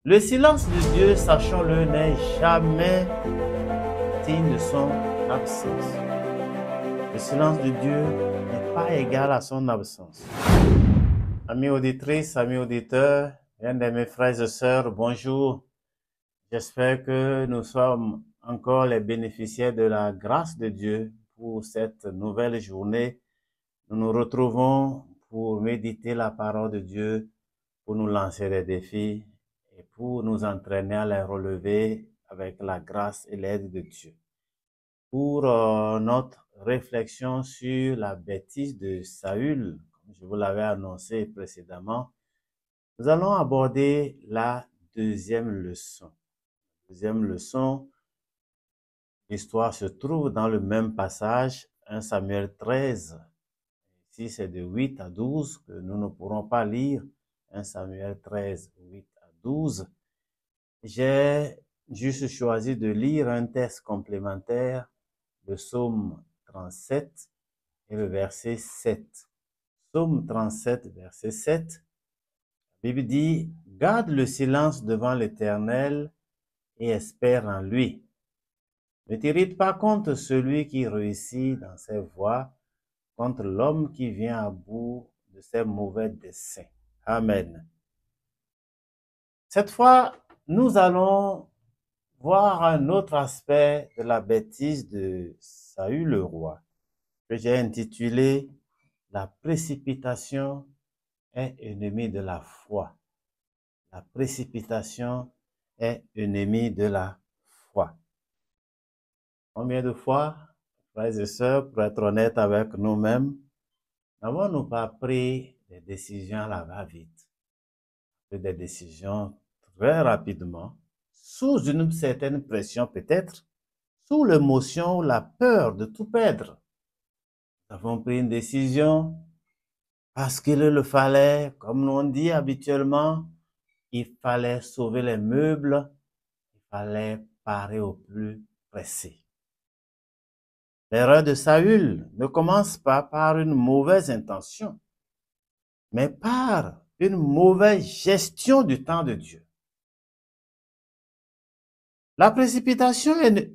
Le silence de Dieu, sachons-le, n'est jamais signe de son absence. Le silence de Dieu n'est pas égal à son absence. Amis auditrices, amis auditeurs, bien aimés frères et sœurs, bonjour. J'espère que nous sommes encore les bénéficiaires de la grâce de Dieu pour cette nouvelle journée. Nous nous retrouvons pour méditer la parole de Dieu, pour nous lancer des défis et pour nous entraîner à les relever avec la grâce et l'aide de Dieu. Pour notre réflexion sur la bêtise de Saül, comme je vous l'avais annoncé précédemment, nous allons aborder la deuxième leçon. Deuxième leçon, l'histoire se trouve dans le même passage, 1 Samuel 13. Ici, c'est de 8 à 12 que nous ne pourrons pas lire. 1 Samuel 13, 8 à 12. J'ai juste choisi de lire un texte complémentaire, le psaume 37 et le verset 7. Psaume 37, verset 7. La Bible dit, « Garde le silence devant l'Éternel et espère en lui. Ne t'irrite pas contre celui qui réussit dans ses voies, contre l'homme qui vient à bout de ses mauvais desseins. » Amen. Cette fois, nous allons voir un autre aspect de la bêtise de Saül le roi, que j'ai intitulé « La précipitation est ennemie de la foi ». La précipitation est ennemie de la foi. Combien de fois, frères et sœurs, pour être honnête avec nous-mêmes, n'avons-nous pas pris des décisions à la va-vite, des décisions très rapidement, sous une certaine pression peut-être, sous l'émotion ou la peur de tout perdre. Nous avons pris une décision parce qu'il le fallait, comme on dit habituellement, il fallait sauver les meubles, il fallait parer au plus pressé. L'erreur de Saül ne commence pas par une mauvaise intention, mais par une mauvaise gestion du temps de Dieu. La précipitation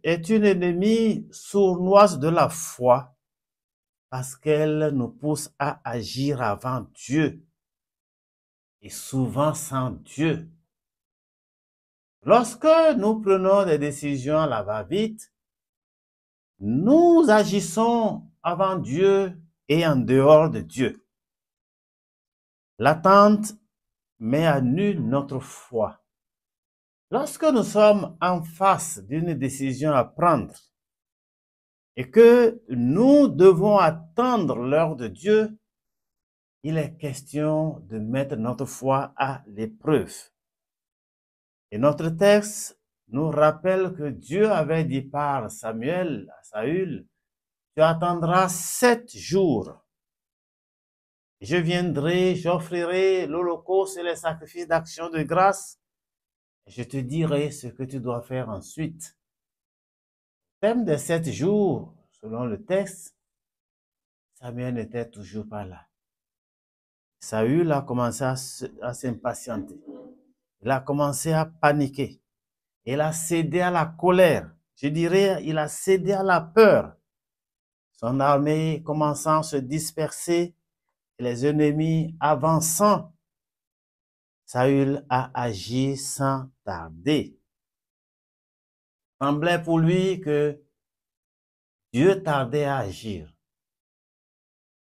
est une ennemie sournoise de la foi parce qu'elle nous pousse à agir avant Dieu et souvent sans Dieu. Lorsque nous prenons des décisions à la va-vite, nous agissons avant Dieu et en dehors de Dieu. L'attente met à nu notre foi. Lorsque nous sommes en face d'une décision à prendre et que nous devons attendre l'heure de Dieu, il est question de mettre notre foi à l'épreuve. Et notre texte nous rappelle que Dieu avait dit par Samuel à Saül, « Tu attendras 7 jours. Je viendrai, j'offrirai l'holocauste et les sacrifices d'action de grâce. Et je te dirai ce que tu dois faire ensuite. » Le thème des 7 jours, selon le texte, Samuel n'était toujours pas là. Saül a commencé à s'impatienter. Il a commencé à paniquer. Il a cédé à la colère. Je dirais, il a cédé à la peur. Son armée commençant à se disperser, et les ennemis avançant, Saül a agi sans tarder. Il semblait pour lui que Dieu tardait à agir.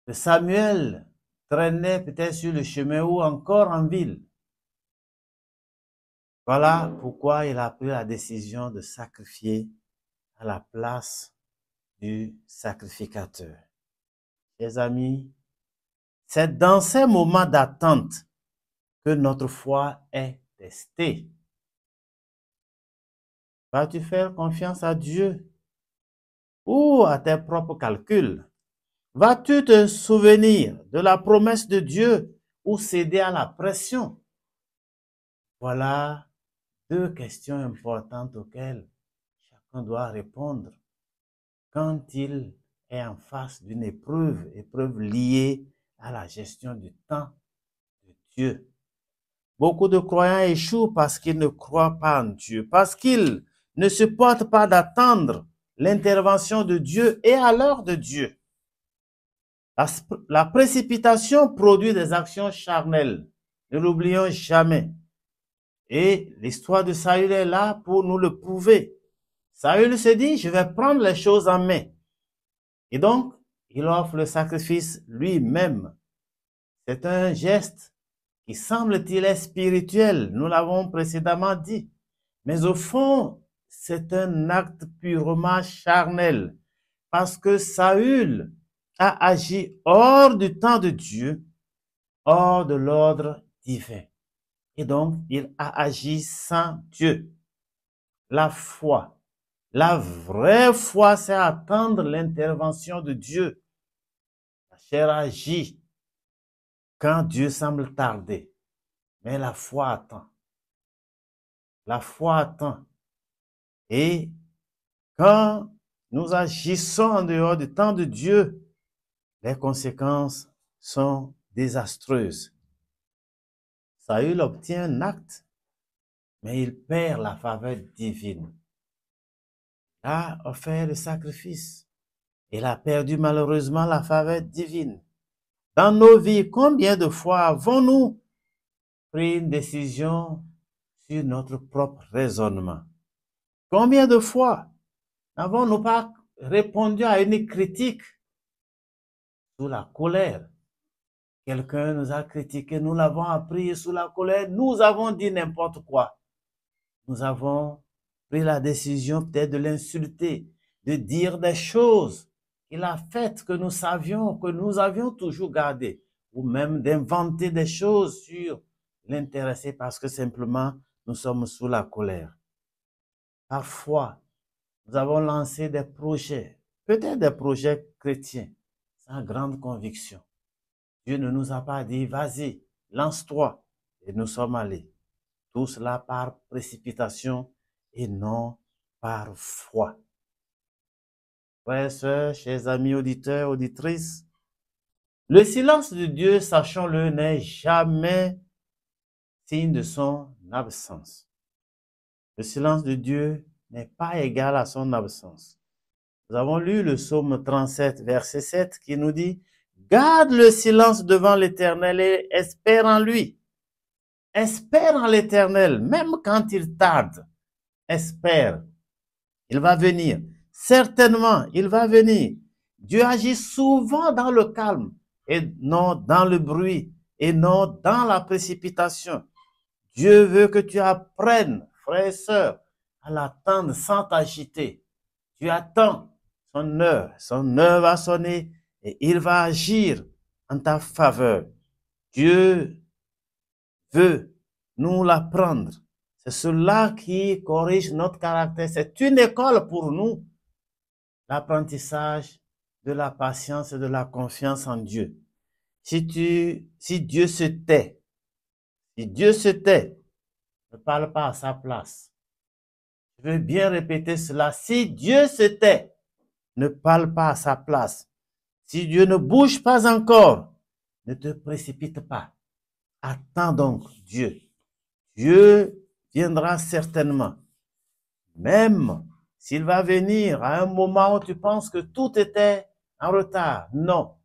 Que Samuel traînait peut-être sur le chemin ou encore en ville. Voilà pourquoi il a pris la décision de sacrifier à la place du sacrificateur. Chers amis, c'est dans ces moments d'attente que notre foi est testée. Vas-tu faire confiance à Dieu ou à tes propres calculs? Vas-tu te souvenir de la promesse de Dieu ou céder à la pression? Voilà 2 questions importantes auxquelles chacun doit répondre quand il est en face d'une épreuve liée à la gestion du temps de Dieu. Beaucoup de croyants échouent parce qu'ils ne croient pas en Dieu, parce qu'ils ne supportent pas d'attendre l'intervention de Dieu et à l'heure de Dieu. La précipitation produit des actions charnelles. Ne l'oublions jamais. Et l'histoire de Saül est là pour nous le prouver. Saül se dit, je vais prendre les choses en main. Et donc, il offre le sacrifice lui-même. C'est un geste qui semble-t-il est spirituel, nous l'avons précédemment dit. Mais au fond, c'est un acte purement charnel. Parce que Saül a agi hors du temps de Dieu, hors de l'ordre divin. Et donc, il a agi sans Dieu. La foi, la vraie foi, c'est attendre l'intervention de Dieu. La chair agit quand Dieu semble tarder. Mais la foi attend. La foi attend. Et quand nous agissons en dehors du temps de Dieu, les conséquences sont désastreuses. Saül obtient un acte, mais il perd la faveur divine. Il a offert le sacrifice. Il a perdu malheureusement la faveur divine. Dans nos vies, combien de fois avons-nous pris une décision sur notre propre raisonnement? Combien de fois n'avons-nous pas répondu à une critique sous la colère? Quelqu'un nous a critiqué, nous l'avons appris sous la colère, nous avons dit n'importe quoi. Nous avons pris la décision peut-être de l'insulter, de dire des choses qu'il a faites que nous savions, que nous avions toujours gardées, ou même d'inventer des choses sur l'intéressé parce que simplement nous sommes sous la colère. Parfois, nous avons lancé des projets, peut-être des projets chrétiens, sans grande conviction. Dieu ne nous a pas dit, vas-y, lance-toi. Et nous sommes allés. Tout cela par précipitation et non par foi. Frères et sœurs, chers amis auditeurs, auditrices, le silence de Dieu, sachons-le, n'est jamais signe de son absence. Le silence de Dieu n'est pas égal à son absence. Nous avons lu le psaume 37, verset 7, qui nous dit « Garde le silence devant l'Éternel et espère en lui. » Espère en l'Éternel, même quand il tarde. Espère. Il va venir. Certainement, il va venir. Dieu agit souvent dans le calme et non dans le bruit et non dans la précipitation. Dieu veut que tu apprennes, frères et sœurs, à l'attendre sans t'agiter. Tu attends son heure va sonner et il va agir en ta faveur. Dieu veut nous l'apprendre. C'est cela qui corrige notre caractère. C'est une école pour nous. L'apprentissage de la patience et de la confiance en Dieu. Si Dieu se tait, ne parle pas à sa place. Je veux bien répéter cela. Si Dieu se tait, ne parle pas à sa place. Si Dieu ne bouge pas encore, ne te précipite pas. Attends donc Dieu. Dieu viendra certainement. Même s'il va venir à un moment où tu penses que tout était en retard. Non.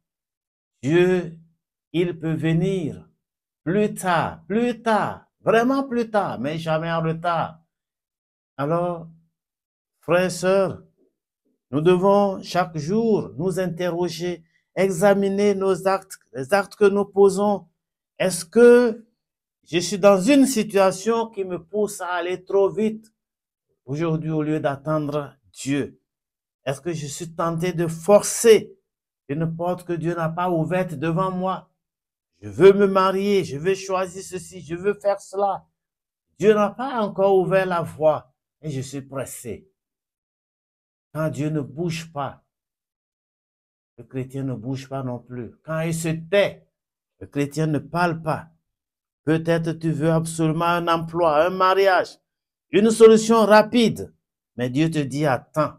Dieu, il peut venir plus tard, vraiment plus tard, mais jamais en retard. Alors, frères et sœurs, nous devons chaque jour nous interroger, examiner nos actes, les actes que nous posons. Est-ce que je suis dans une situation qui me pousse à aller trop vite aujourd'hui au lieu d'attendre Dieu? Est-ce que je suis tenté de forcer une porte que Dieu n'a pas ouverte devant moi? Je veux me marier, je veux choisir ceci, je veux faire cela. Dieu n'a pas encore ouvert la voie et je suis pressé. Quand Dieu ne bouge pas, le chrétien ne bouge pas non plus. Quand il se tait, le chrétien ne parle pas. Peut-être tu veux absolument un emploi, un mariage, une solution rapide. Mais Dieu te dit, attends.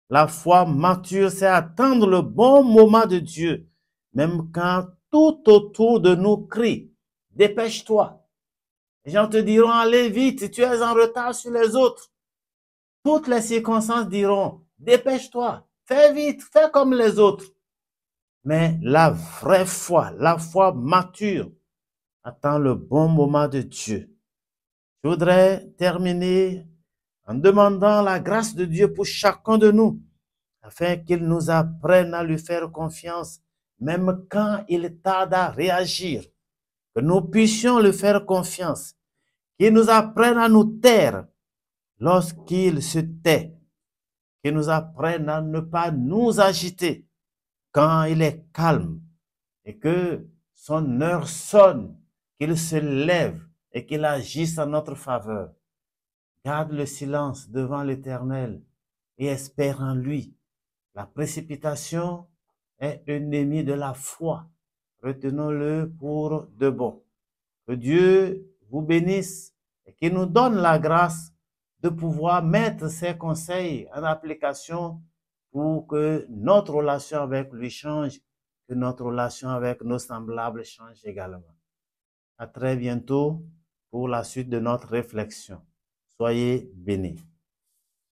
La foi mature, c'est attendre le bon moment de Dieu. Même quand tout autour de nous crie, dépêche-toi. Les gens te diront, allez vite, tu es en retard sur les autres. Toutes les circonstances diront, dépêche-toi, fais vite, fais comme les autres. Mais la vraie foi, la foi mature, attend le bon moment de Dieu. Je voudrais terminer en demandant la grâce de Dieu pour chacun de nous, afin qu'il nous apprenne à lui faire confiance, même quand il tarde à réagir, que nous puissions lui faire confiance, qu'il nous apprenne à nous taire lorsqu'il se tait, qu'il nous apprenne à ne pas nous agiter quand il est calme et que son heure sonne, qu'il se lève et qu'il agisse en notre faveur. Garde le silence devant l'Éternel et espère en lui. La précipitation est ennemi de la foi. Retenons-le pour de bon. Que Dieu vous bénisse et qu'il nous donne la grâce de pouvoir mettre ses conseils en application pour que notre relation avec lui change, que notre relation avec nos semblables change également. À très bientôt pour la suite de notre réflexion. Soyez bénis.